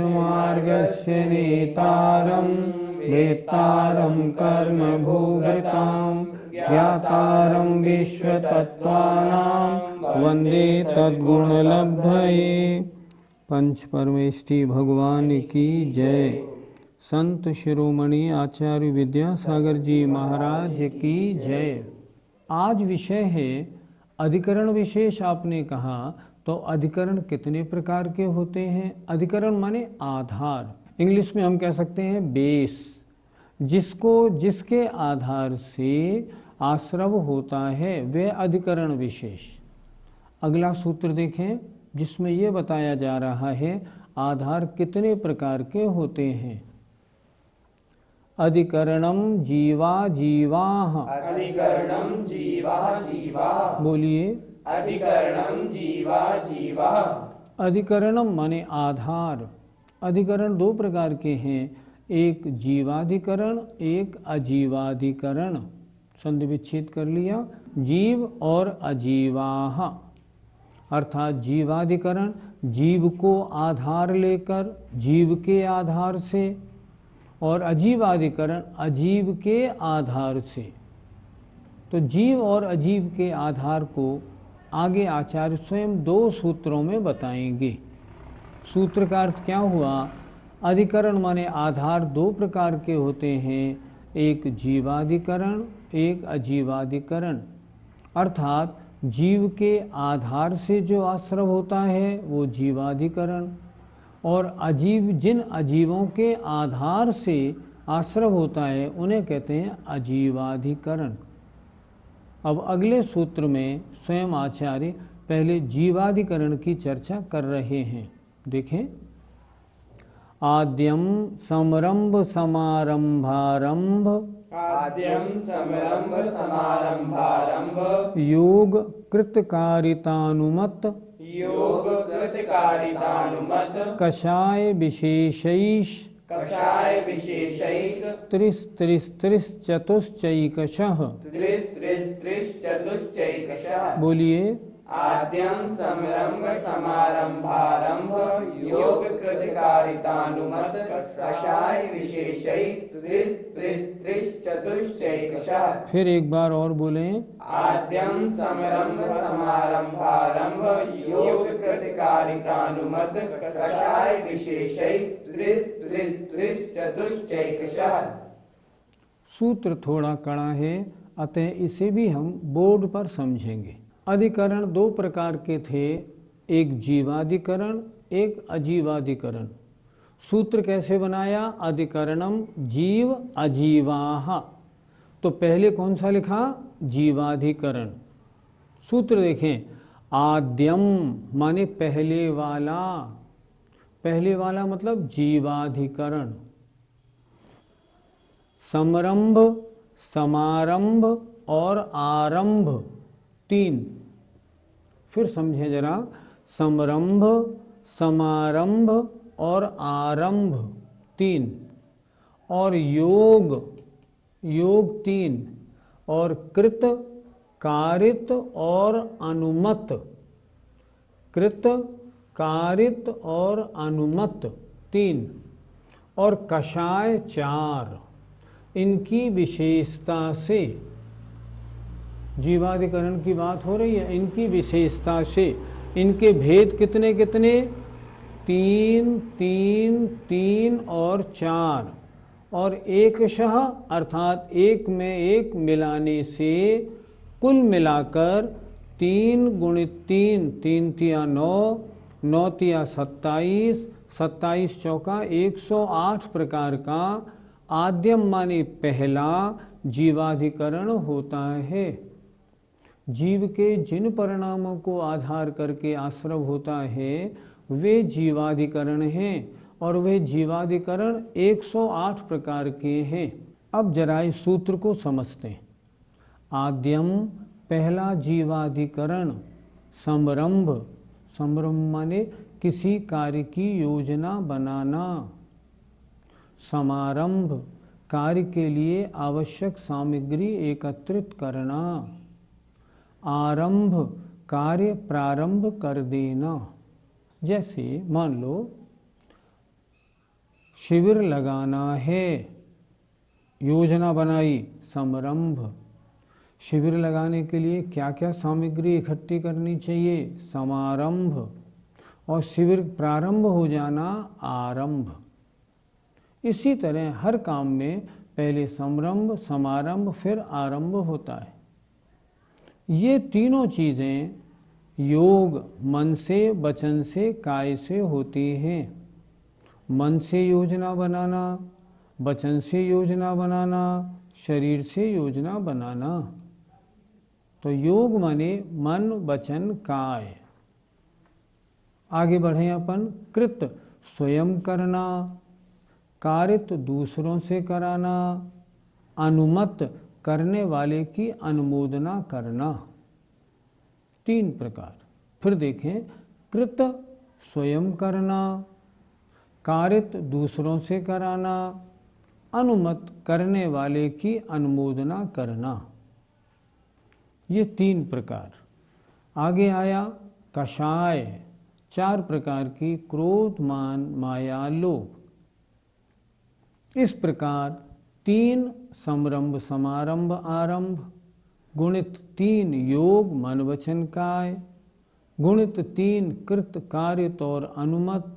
मार्गस्य नेतारं वेत्तारं कर्मभूगतां ज्ञातारं विश्वतत्त्वानां वन्दे तद्गुणलब्धये। पंच परमेष्टि भगवान की जय। संत शिरोमणि आचार्य विद्यासागर जी महाराज की जय। आज विषय है अधिकरण विशेष। आपने कहा तो अधिकरण कितने प्रकार के होते हैं? अधिकरण माने आधार, इंग्लिश में हम कह सकते हैं बेस, जिसके आधार से आश्रव होता है वह अधिकरण विशेष। अगला सूत्र देखें जिसमें यह बताया जा रहा है आधार कितने प्रकार के होते हैं। अधिकरणम जीवा जीवाः। अधिकरणम जीवा जीवा। बोलिए अधिकरणम जीवा जीवा। अधिकरणम माने आधार। अधिकरण दो प्रकार के हैं, एक जीवाधिकरण, एक अजीवाधिकरण। संधि विच्छेद कर लिया। जीव और अजीवाः अर्थात जीवाधिकरण जीव को आधार लेकर, जीव के आधार से, और अजीवाधिकरण अजीव के आधार से। तो जीव और अजीव के आधार को आगे आचार्य स्वयं दो सूत्रों में बताएंगे। सूत्र का अर्थ क्या हुआ? अधिकरण माने आधार दो प्रकार के होते हैं, एक जीवाधिकरण, एक अजीवाधिकरण। अर्थात जीव के आधार से जो आश्रव होता है वो जीवाधिकरण, और जिन अजीवों के आधार से आश्रव होता है उन्हें कहते हैं अजीवाधिकरण। अब अगले सूत्र में स्वयं आचार्य पहले जीवाधिकरण की चर्चा कर रहे हैं। देखें, आद्यम समरंभ समारंभारंभ, आद्यम समरंभ समारंभारंभ, योग कृतकारितानुमत, योग कृतकारितानुमत, कषाय विशेषैष, कषाय विशेषैः, त्रिश्चतुश्चैकशः। त्रिश्चतुश्चैकशः। बोलिए आद्यम समरंभ समारंभारंभ, योग कृतकारितानुमत, कषाय विशेषैः, त्रिश्चतुश्चैकशः। फिर एक बार और बोलें। आद्यम समरंभ समारंभारंभ, योग कृतकारितानुमत, कषाय विशेषैः, त्रिश्चतुश्चैकशः। सूत्र थोड़ा कड़ा है, अतः इसे भी हम बोर्ड पर समझेंगे। अधिकरण दो प्रकार के थे, एक जीवाधिकरण, एक अजीवाधिकरण। सूत्र कैसे बनाया? अधिकरणम जीव अजीवाः। तो पहले कौन सा लिखा? जीवाधिकरण। सूत्र देखें, आद्यम माने पहले वाला, पहले वाला मतलब जीवाधिकरण। समरंभ, समारंभ और आरंभ तीन। फिर समझें जरा, समरंभ, समारंभ और आरंभ तीन, और योग तीन, और कृत, कारित और अनुमत, कृत, कारित और अनुमत तीन, और कषाय चार। इनकी विशेषता से, जीवाधिकरण की बात हो रही है, इनकी विशेषता से इनके भेद कितने कितने? तीन, तीन, तीन और चार, और एकशः अर्थात एक में एक मिलाने से कुल मिलाकर तीन गुणित तीन, तीन तिया नौ, नौ तिया 27, 27 चौका 108 प्रकार का आद्यम माने पहला जीवाधिकरण होता है। जीव के जिन परिणामों को आधार करके आश्रव होता है वे जीवाधिकरण हैं और वे जीवाधिकरण 108 प्रकार के हैं। अब जरा इस सूत्र को समझते हैं। आद्यम पहला जीवाधिकरण समरंभ, समरंभ माने किसी कार्य की योजना बनाना, समारंभ कार्य के लिए आवश्यक सामग्री एकत्रित करना, आरंभ कार्य प्रारंभ कर देना। जैसे मान लो शिविर लगाना है, योजना बनाई, समरंभ। शिविर लगाने के लिए क्या क्या सामग्री इकट्ठी करनी चाहिए, समारंभ। और शिविर प्रारंभ हो जाना, आरंभ। इसी तरह हर काम में पहले समरंभ, समारंभ, फिर आरंभ होता है। ये तीनों चीज़ें योग मन से, वचन से, काय से होती हैं। मन से योजना बनाना, वचन से योजना बनाना, शरीर से योजना बनाना। तो योग माने मन, वचन, काय। आगे बढ़े अपन। कृत स्वयं करना, कारित दूसरों से कराना, अनुमत करने वाले की अनुमोदना करना। 3 प्रकार। फिर देखें, कृत स्वयं करना, कारित दूसरों से कराना, अनुमत करने वाले की अनुमोदना करना। ये 3 प्रकार। आगे आया कषाय, 4 प्रकार की, क्रोध, मान, माया, लोभ। इस प्रकार 3 समरंभ, समारंभ, आरंभ, गुणित 3 योग मन वचन काय, गुणित 3 कृत कारित और अनुमत,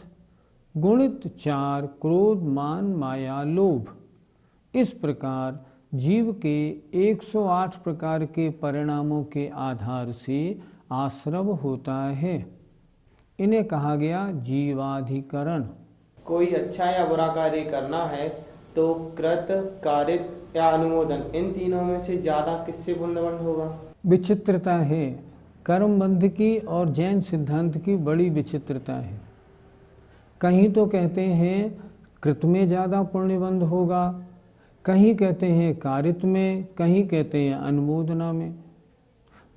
गुणित 4 क्रोध, मान, माया, लोभ। इस प्रकार जीव के 108 प्रकार के परिणामों के आधार से आश्रव होता है। इन्हें कहा गया जीवाधिकरण। कोई अच्छा या बुरा कार्य करना है तो कृत, कारित या अनुमोदन, इन तीनों में से ज्यादा किससे पुण्यबंध होगा? विचित्रता है। कर्मबंध की और जैन सिद्धांत की बड़ी विचित्रता है। कहीं तो कहते हैं कृत में ज़्यादा पुण्यबंध होगा, कहीं कहते हैं कारित में, कहीं कहते हैं अनुमोदना में।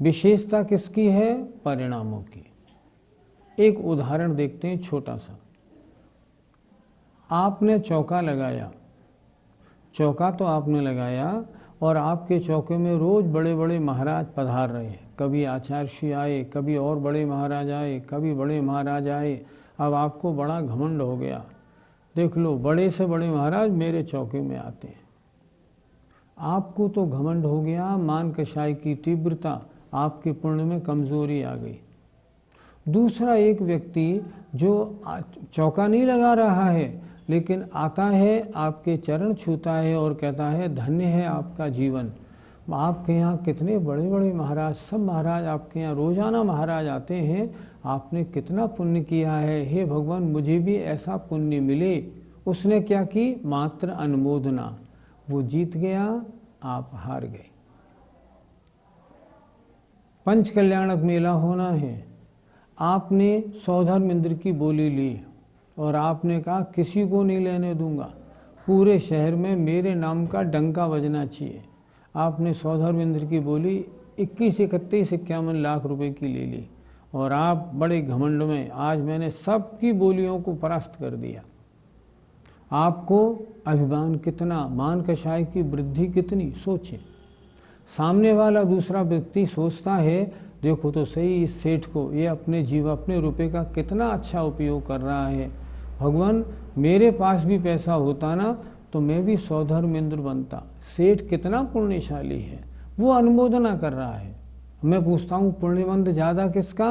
विशेषता किसकी है? परिणामों की। एक उदाहरण देखते हैं छोटा सा। आपने चौका लगाया, चौका तो आपने लगाया और आपके चौके में रोज़ बड़े बड़े महाराज पधार रहे हैं। कभी आचार्य श्री आए, कभी और बड़े महाराज आए, कभी बड़े महाराज आए। अब आपको बड़ा घमंड हो गया, देख लो बड़े से बड़े महाराज मेरे चौके में आते हैं। आपको तो घमंड हो गया, मान कषाय की तीव्रता, आपके पुण्य में कमजोरी आ गई। दूसरा एक व्यक्ति जो चौका नहीं लगा रहा है लेकिन आता है, आपके चरण छूता है और कहता है धन्य है आपका जीवन, आपके यहाँ कितने बड़े बड़े महाराज, सब महाराज आपके यहाँ रोजाना महाराज आते हैं, आपने कितना पुण्य किया है, हे भगवान मुझे भी ऐसा पुण्य मिले। उसने क्या की? मात्र अनुमोदना। वो जीत गया, आप हार गए। पंच कल्याणक मेला होना है, आपने सौधर्म इंद्र की बोली ली और आपने कहा किसी को नहीं लेने दूंगा, पूरे शहर में मेरे नाम का डंका बजना चाहिए। आपने सौधर्म इंद्र की बोली 21, 31, 51 लाख रुपए की ले ली और आप बड़े घमंड में, आज मैंने सबकी बोलियों को परास्त कर दिया। आपको अभिमान कितना, मान कषाय की वृद्धि कितनी, सोचें। सामने वाला दूसरा व्यक्ति सोचता है देखो तो सही इस सेठ को, ये अपने रुपए का कितना अच्छा उपयोग कर रहा है, भगवान मेरे पास भी पैसा होता ना तो मैं भी सौधर्म इंद्र बनता। सेठ कितना पुण्यशाली है, वो अनुमोदना कर रहा है। मैं पूछता हूँ पुण्यबंध ज़्यादा किसका?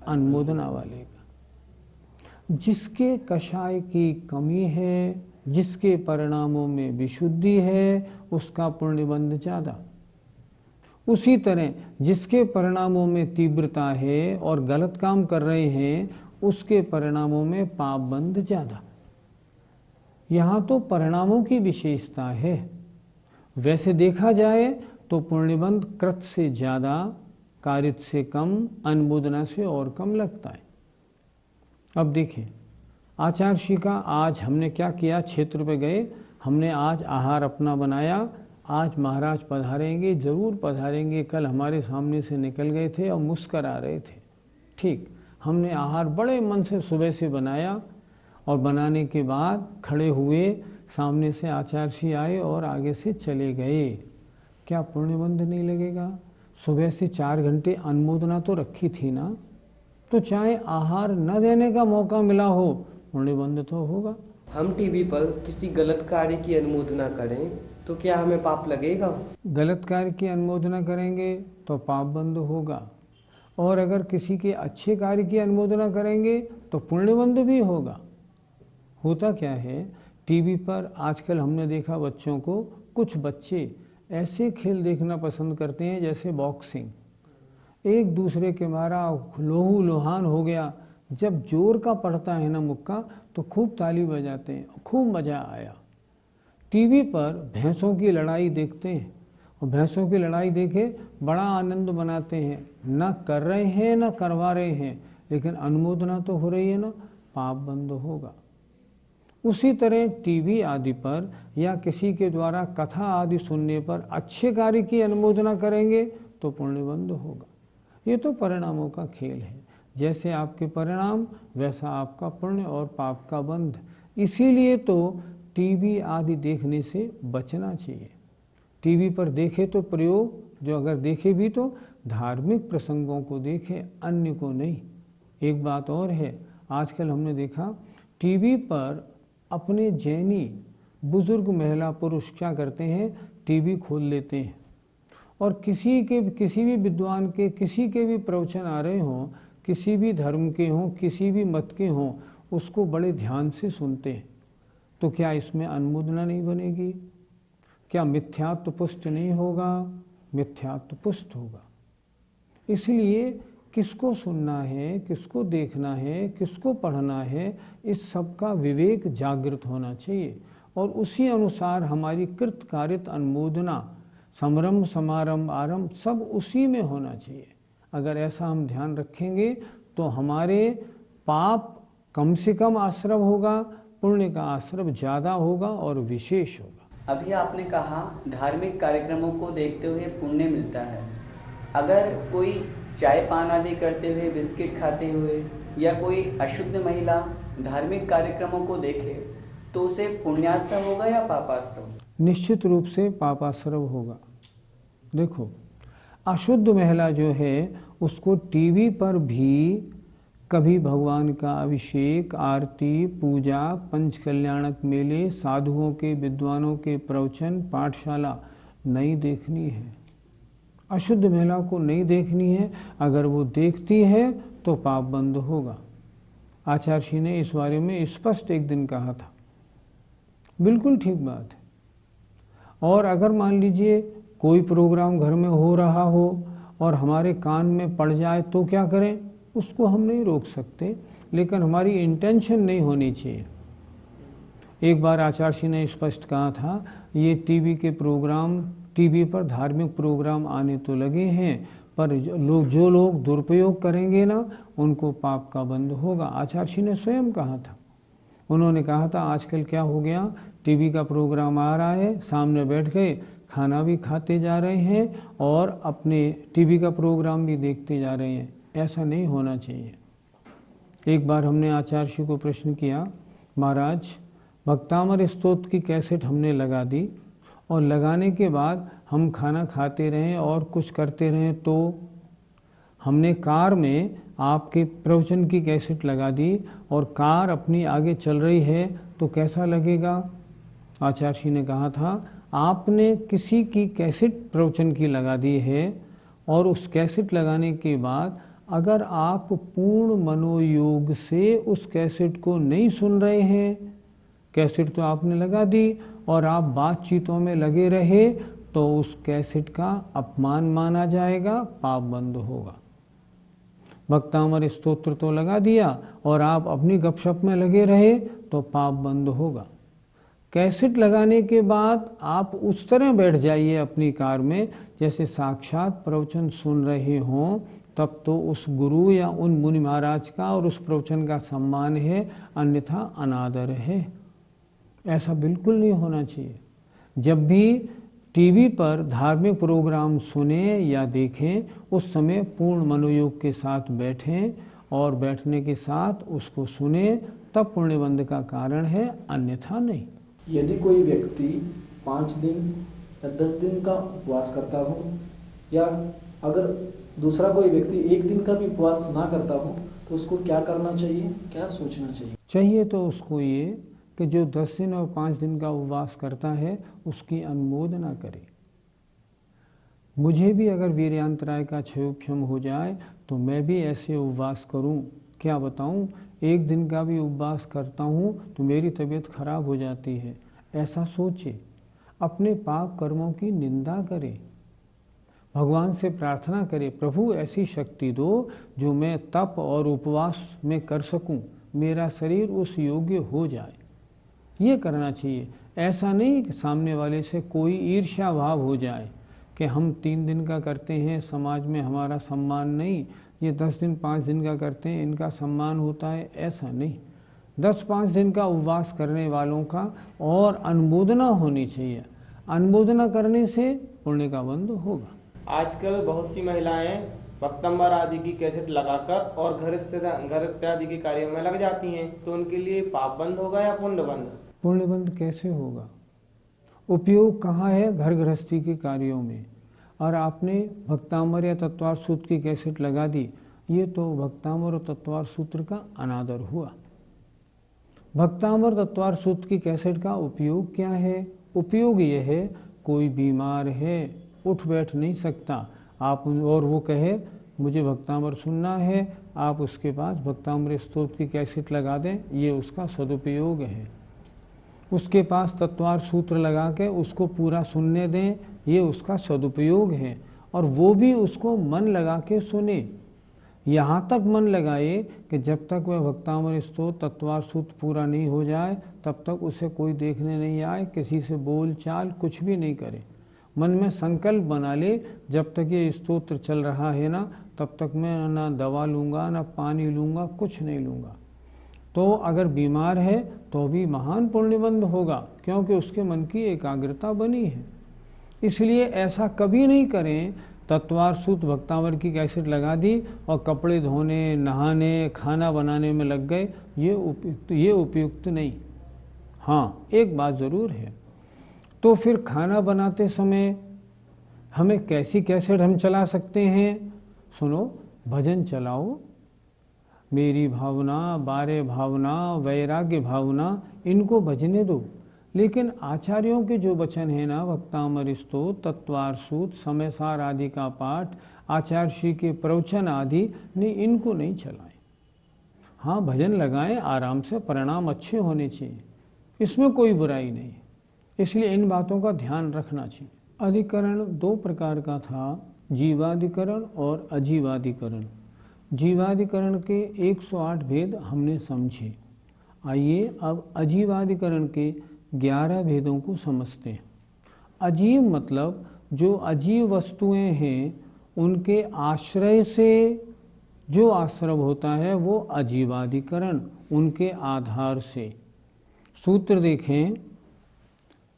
अनुमोदना वाले का। जिसके कषाय की कमी है, जिसके परिणामों में विशुद्धि है, उसका पुण्यबंध ज़्यादा। उसी तरह जिसके परिणामों में तीव्रता है और गलत काम कर रहे हैं, उसके परिणामों में पाप बंध ज़्यादा। यहाँ तो परिणामों की विशेषता है। वैसे देखा जाए तो पुण्यबंध कृत से ज़्यादा, कारित से कम, अनुमोदना से और कम लगता है। अब देखिए आचार्य का आज हमने क्या किया, क्षेत्र पे गए, हमने आज आहार अपना बनाया। आज महाराज पधारेंगे, ज़रूर पधारेंगे। कल हमारे सामने से निकल गए थे और मुस्करा रहे थे। ठीक, हमने आहार बड़े मन से सुबह से बनाया और बनाने के बाद खड़े हुए, सामने से आचार्य आए और आगे से चले गए। क्या पुण्यबंध नहीं लगेगा? सुबह से 4 घंटे अनुमोदना तो रखी थी ना, तो चाहे आहार न देने का मौका मिला हो, पुण्यबंध तो होगा। हम टीवी पर किसी गलत कार्य की अनुमोदना करें तो क्या हमें पाप लगेगा? गलत कार्य की अनुमोदना करेंगे तो पाप बंद होगा, और अगर किसी के अच्छे कार्य की अनुमोदना करेंगे तो पुण्यबंध भी होगा। होता क्या है, टीवी पर आजकल हमने देखा बच्चों को, कुछ बच्चे ऐसे खेल देखना पसंद करते हैं जैसे बॉक्सिंग, एक दूसरे के मारा लोहू लोहान हो गया। जब जोर का पड़ता है ना मुक्का तो खूब ताली बजाते हैं, खूब मज़ा आया। टीवी पर भैंसों की लड़ाई देखते हैं और भैंसों की लड़ाई देखे बड़ा आनंद मनाते हैं। न कर रहे हैं न करवा रहे हैं, लेकिन अनुमोदना तो हो रही है ना, पाप बंद होगा। उसी तरह टीवी आदि पर या किसी के द्वारा कथा आदि सुनने पर अच्छे कार्य की अनुमोदना करेंगे तो पुण्यबंध होगा। ये तो परिणामों का खेल है, जैसे आपके परिणाम वैसा आपका पुण्य और पाप का बंध। इसीलिए तो टीवी आदि देखने से बचना चाहिए। टीवी पर देखे तो प्रयोग, जो अगर देखे भी तो धार्मिक प्रसंगों को देखे, अन्य को नहीं। एक बात और है, आजकल हमने देखा टीवी पर अपने जैनी बुजुर्ग महिला पुरुष क्या करते हैं, टीवी खोल लेते हैं और किसी भी विद्वान के किसी के भी प्रवचन आ रहे हों, किसी भी धर्म के हों, किसी भी मत के हों, उसको बड़े ध्यान से सुनते हैं। तो क्या इसमें अनुमोदना नहीं बनेगी? क्या मिथ्यात्व पुष्ट नहीं होगा? मिथ्यात्व पुष्ट होगा। इसलिए किसको सुनना है, किसको देखना है, किसको पढ़ना है, इस सब का विवेक जागृत होना चाहिए और उसी अनुसार हमारी कृत कारित अनुमोदना, समरंभ समारंभ आरंभ सब उसी में होना चाहिए। अगर ऐसा हम ध्यान रखेंगे तो हमारे पाप कम से कम आश्रव होगा, पुण्य का आश्रव ज़्यादा होगा और विशेष होगा। अभी आपने कहा धार्मिक कार्यक्रमों को देखते हुए पुण्य मिलता है। अगर कोई चाय पान आदि करते हुए, बिस्किट खाते हुए या कोई अशुद्ध महिला धार्मिक कार्यक्रमों को देखे तो उसे पुण्याश्रव होगा या पापाश्रव? निश्चित रूप से पापाश्रव होगा। देखो, अशुद्ध महिला जो है उसको टीवी पर भी कभी भगवान का अभिषेक, आरती, पूजा, पंचकल्याणक मेले, साधुओं के, विद्वानों के प्रवचन, पाठशाला नहीं देखनी है। अशुद्ध महिला को नहीं देखनी है। अगर वो देखती है तो पाप बंद होगा। आचार्य ने इस बारे में स्पष्ट एक दिन कहा था। बिल्कुल ठीक बात है। और अगर मान लीजिए कोई प्रोग्राम घर में हो रहा हो और हमारे कान में पड़ जाए तो क्या करें? उसको हम नहीं रोक सकते, लेकिन हमारी इंटेंशन नहीं होनी चाहिए। एक बार आचार्य ने स्पष्ट कहा था, ये टीवी के प्रोग्राम, टीवी पर धार्मिक प्रोग्राम आने तो लगे हैं, पर जो लोग दुरुपयोग करेंगे ना, उनको पाप का बंध होगा। आचार्य ने स्वयं कहा था। उन्होंने कहा था आजकल क्या हो गया, टीवी का प्रोग्राम आ रहा है, सामने बैठ गए, खाना भी खाते जा रहे हैं और अपने टीवी का प्रोग्राम भी देखते जा रहे हैं। ऐसा नहीं होना चाहिए। एक बार हमने आचार्य को प्रश्न किया, महाराज भक्तामर स्तोत्र की कैसेट हमने लगा दी और लगाने के बाद हम खाना खाते रहें और कुछ करते रहें, तो हमने कार में आपके प्रवचन की कैसेट लगा दी और कार अपनी आगे चल रही है तो कैसा लगेगा? आचार्य ने कहा था, आपने किसी की कैसेट प्रवचन की लगा दी है और उस कैसेट लगाने के बाद अगर आप पूर्ण मनोयोग से उस कैसेट को नहीं सुन रहे हैं, कैसेट तो आपने लगा दी और आप बातचीतों में लगे रहे, तो उस कैसेट का अपमान माना जाएगा, पाप बंद होगा। भक्तामर स्तोत्र तो लगा दिया और आप अपनी गपशप में लगे रहे तो पाप बंद होगा। कैसेट लगाने के बाद आप उस तरह बैठ जाइए अपनी कार में जैसे साक्षात प्रवचन सुन रहे हों, तब तो उस गुरु या उन मुनि महाराज का और उस प्रवचन का सम्मान है, अन्यथा अनादर है। ऐसा बिल्कुल नहीं होना चाहिए। जब भी टीवी पर धार्मिक प्रोग्राम सुने या देखें, उस समय पूर्ण मनोयोग के साथ बैठें और बैठने के साथ उसको सुने, तब पुण्यबंध का कारण है, अन्यथा नहीं। यदि कोई व्यक्ति 5 दिन या 10 दिन का उपवास करता हो, या अगर दूसरा कोई व्यक्ति 1 दिन का भी उपवास ना करता हो, तो उसको क्या करना चाहिए, क्या सोचना चाहिए? चाहिए तो उसको ये कि जो 10 दिन और 5 दिन का उपवास करता है उसकी अनुमोदना करे। मुझे भी अगर वीर्यांतराय का क्षयोक्षम हो जाए तो मैं भी ऐसे उपवास करूं, क्या बताऊं, 1 दिन का भी उपवास करता हूं तो मेरी तबीयत खराब हो जाती है। ऐसा सोचे, अपने पाप कर्मों की निंदा करे, भगवान से प्रार्थना करे, प्रभु ऐसी शक्ति दो जो मैं तप और उपवास में कर सकूं, मेरा शरीर उस योग्य हो जाए। ये करना चाहिए। ऐसा नहीं कि सामने वाले से कोई ईर्ष्या भाव हो जाए कि हम 3 दिन का करते हैं, समाज में हमारा सम्मान नहीं, ये 10 दिन 5 दिन का करते हैं, इनका सम्मान होता है, ऐसा नहीं। 10-5 दिन का उपवास करने वालों का और अनुमोदना होनी चाहिए। अनुमोदना करने से पुण्य का बंध होगा। आजकल बहुत सी महिलाएं वक्तंबर आदि की कैसेट लगाकर और घर इत्यादि के कार्यों में लग जाती हैं, तो उनके लिए पाप बंद होगा या पुण्य बंद? पुण्य बंध कैसे होगा? उपयोग कहाँ है? घर गृहस्थी के कार्यों में। और आपने भक्तामर या तत्वार सूत्र की कैसेट लगा दी, ये तो भक्तामर और तत्वार सूत्र का अनादर हुआ। भक्तामर तत्वार सूत्र की कैसेट का उपयोग क्या है? उपयोग ये है, कोई बीमार है, उठ बैठ नहीं सकता, आप और वो कहे मुझे भक्तामर सुनना है, आप उसके पास भक्तामर स्तोत्र की कैसेट लगा दें, ये उसका सदुपयोग है। उसके पास तत्वार सूत्र लगा के उसको पूरा सुनने दें, ये उसका सदुपयोग है। और वो भी उसको मन लगा के सुने, यहाँ तक मन लगाए कि जब तक वह भक्तामर स्तोत्र तत्वार सूत्र पूरा नहीं हो जाए तब तक उसे कोई देखने नहीं आए, किसी से बोल चाल कुछ भी नहीं करे। मन में संकल्प बना ले, जब तक ये स्तोत्र चल रहा है ना, तब तक मैं ना दवा लूँगा, ना पानी लूँगा, कुछ नहीं लूँगा। तो अगर बीमार है तो भी महान पुण्यबंध होगा, क्योंकि उसके मन की एकाग्रता बनी है। इसलिए ऐसा कभी नहीं करें, तत्वार सूत्र भक्तामर की कैसेट लगा दी और कपड़े धोने, नहाने, खाना बनाने में लग गए, ये उपयुक्त नहीं। हाँ, एक बात ज़रूर है, तो फिर खाना बनाते समय हमें कैसी कैसेट हम चला सकते हैं? सुनो, भजन चलाओ, मेरी भावना, बारे भावना, वैराग्य भावना, इनको भजने दो। लेकिन आचार्यों के जो वचन है ना, भक्तामर स्तोत्र, तत्वार सूत्र, समय सार आदि का पाठ, आचार्य श्री के प्रवचन आदि नहीं, इनको नहीं चलाएं। हाँ, भजन लगाएं, आराम से, परिणाम अच्छे होने चाहिए, इसमें कोई बुराई नहीं। इसलिए इन बातों का ध्यान रखना चाहिए। अधिकरण 2 प्रकार का था, जीवाधिकरण और अजीवाधिकरण। जीवाधिकरण के 108 भेद हमने समझे। आइए अब अजीवाधिकरण के 11 भेदों को समझते हैं। अजीव मतलब जो अजीव वस्तुएं हैं उनके आश्रय से जो आश्रव होता है वो अजीवाधिकरण, उनके आधार से। सूत्र देखें,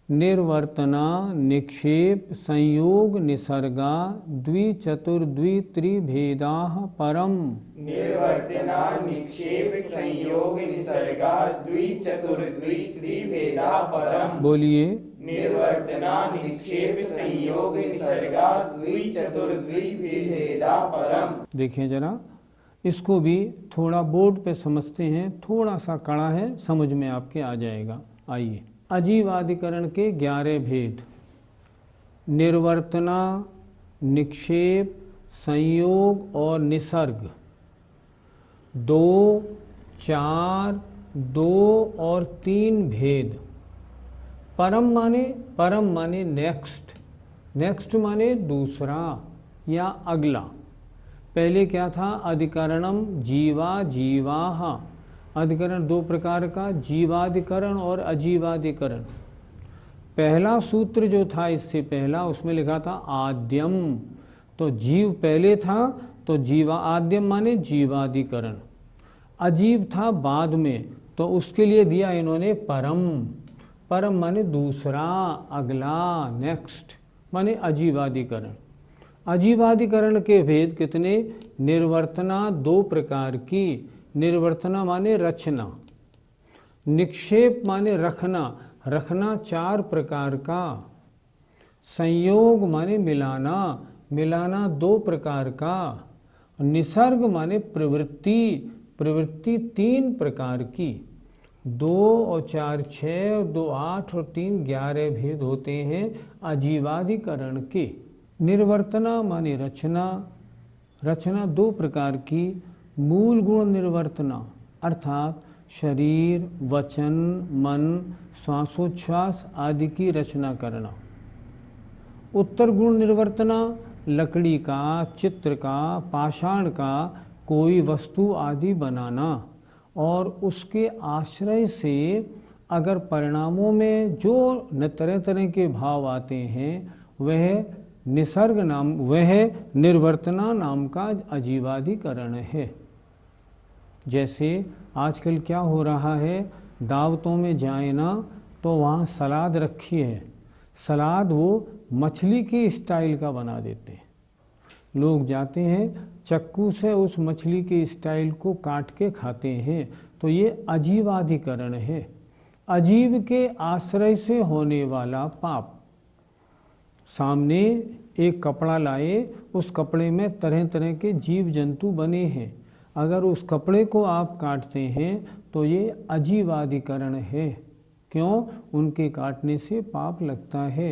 निर्वर्तना, निक्षेप, संयोग, निसर्गा, द्विचतुर्द्वित्रिभेदा परम। निर्वर्तना, निक्षेप, संयोग, निसर्गा, द्विचतुर्द्वित्रिभेदा परम। बोलिए, निर्वर्तना, निक्षेप, संयोग, निसर्गा, द्विचतुर्द्वित्रिभेदा परम। देखें जरा, इसको भी थोड़ा बोर्ड पे समझते हैं, थोड़ा सा कड़ा है, समझ में आपके आ जाएगा। आइए, अजीवाधिकरण के 11 भेद। निर्वर्तना, निक्षेप, संयोग और निसर्ग। 2, 4, 2 और 3 भेद। परम माने नेक्स्ट, नेक्स्ट माने दूसरा या अगला। पहले क्या था? अधिकरणम जीवा जीवाहा, अधिकरण दो प्रकार का, जीवाधिकरण और अजीवाधिकरण। पहला सूत्र जो था इससे पहला, उसमें लिखा था आद्यम, तो जीव पहले था, तो जीवा आद्यम माने जीवाधिकरण। अजीव था बाद में, तो उसके लिए दिया इन्होंने परम। परम माने दूसरा, अगला, नेक्स्ट, माने अजीवाधिकरण। अजीवाधिकरण के भेद कितने? निर्वर्तना दो प्रकार की। निर्वर्तना माने रचना, निक्षेप माने रखना, रखना चार प्रकार का, संयोग माने मिलाना, मिलाना दो प्रकार का, निसर्ग माने प्रवृत्ति, प्रवृत्ति तीन प्रकार की। 2 और 4 6 और 2 8 और 3 11 भेद होते हैं अजीवाधिकरण के। निर्वर्तना माने रचना, रचना दो प्रकार की। मूल गुण निर्वर्तना अर्थात शरीर, वचन, मन, श्वासोच्छ्वास आदि की रचना करना। उत्तर गुण निर्वर्तना लकड़ी का, चित्र का, पाषाण का कोई वस्तु आदि बनाना, और उसके आश्रय से अगर परिणामों में जो तरह तरह के भाव आते हैं वह निसर्ग नाम, वह निर्वर्तना नाम का अजीवाधिकरण है। जैसे आजकल क्या हो रहा है, दावतों में जाए ना तो वहाँ सलाद रखी है, सलाद वो मछली के स्टाइल का बना देते हैं। लोग जाते हैं चक्कू से उस मछली के स्टाइल को काट के खाते हैं, तो ये अजीवाधिकरण है। अजीव के आश्रय से होने वाला पाप। सामने एक कपड़ा लाए, उस कपड़े में तरह तरह के जीव जंतु बने हैं, अगर उस कपड़े को आप काटते हैं तो ये अजीवाधिकरण है। क्यों? उनके काटने से पाप लगता है।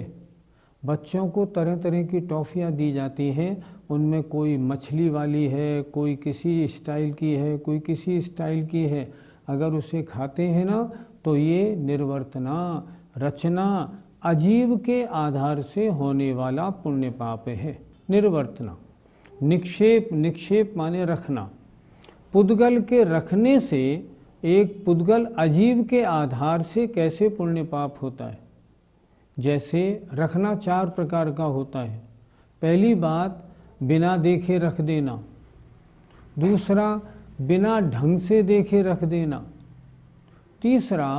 बच्चों को तरह तरह की टॉफ़ियाँ दी जाती हैं, उनमें कोई मछली वाली है, कोई किसी स्टाइल की है, कोई किसी स्टाइल की है, अगर उसे खाते हैं ना तो ये निर्वर्तना, रचना, अजीव के आधार से होने वाला पुण्य पाप है। निर्वर्तना। निक्षेप, निक्षेप माने रखना। पुद्गल के रखने से एक पुद्गल अजीव के आधार से कैसे पुण्य पाप होता है। जैसे रखना चार प्रकार का होता है। पहली बात बिना देखे रख देना, दूसरा बिना ढंग से देखे रख देना, तीसरा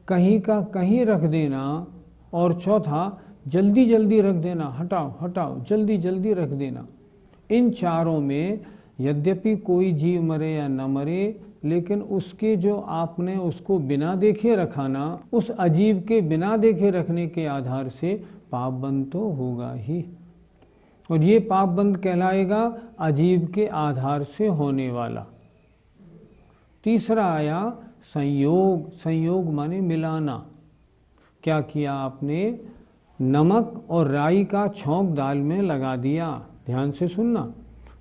कहीं का कहीं रख देना, और चौथा जल्दी जल्दी रख देना, हटाओ हटाओ जल्दी जल्दी रख देना। इन चारों में यद्यपि कोई जीव मरे या न मरे, लेकिन उसके जो आपने उसको बिना देखे रखाना, उस अजीव के बिना देखे रखने के आधार से पाप बंद तो होगा ही, और ये पाप बंद कहलाएगा अजीव के आधार से होने वाला। तीसरा आया संयोग। संयोग माने मिलाना। क्या किया आपने? नमक और राई का छौंक दाल में लगा दिया। ध्यान से सुनना,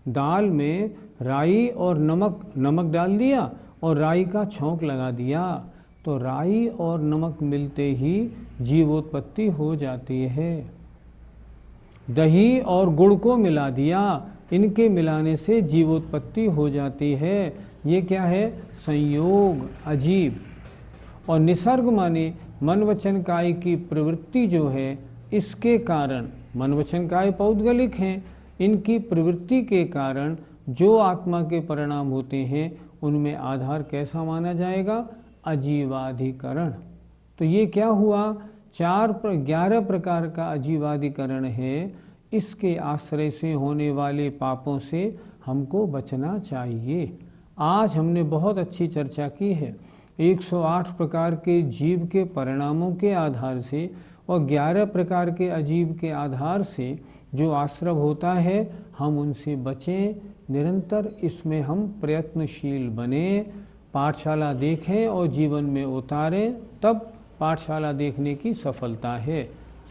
दाल में राई और नमक डाल दिया और राई का छौंक लगा दिया, तो राई और नमक मिलते ही जीवोत्पत्ति हो जाती है। दही और गुड़ को मिला दिया, इनके मिलाने से जीवोत्पत्ति हो जाती है। ये क्या है? संयोग, अजीब। और निसर्ग माने मन वचन काय की प्रवृत्ति जो है, इसके कारण मन वचन काय पौद्गलिक हैं, इनकी प्रवृत्ति के कारण जो आत्मा के परिणाम होते हैं उनमें आधार कैसा माना जाएगा? अजीवाधिकरण। तो ये क्या हुआ? 11 प्रकार का अजीवाधिकरण है। इसके आश्रय से होने वाले पापों से हमको बचना चाहिए। आज हमने बहुत अच्छी चर्चा की है। 108 प्रकार के जीव के परिणामों के आधार से और 11 प्रकार के अजीव के आधार से जो आश्रव होता है, हम उनसे बचें। निरंतर इसमें हम प्रयत्नशील बने, पाठशाला देखें और जीवन में उतारें, तब पाठशाला देखने की सफलता है।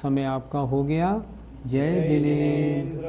समय आपका हो गया। जय जिनेंद्र।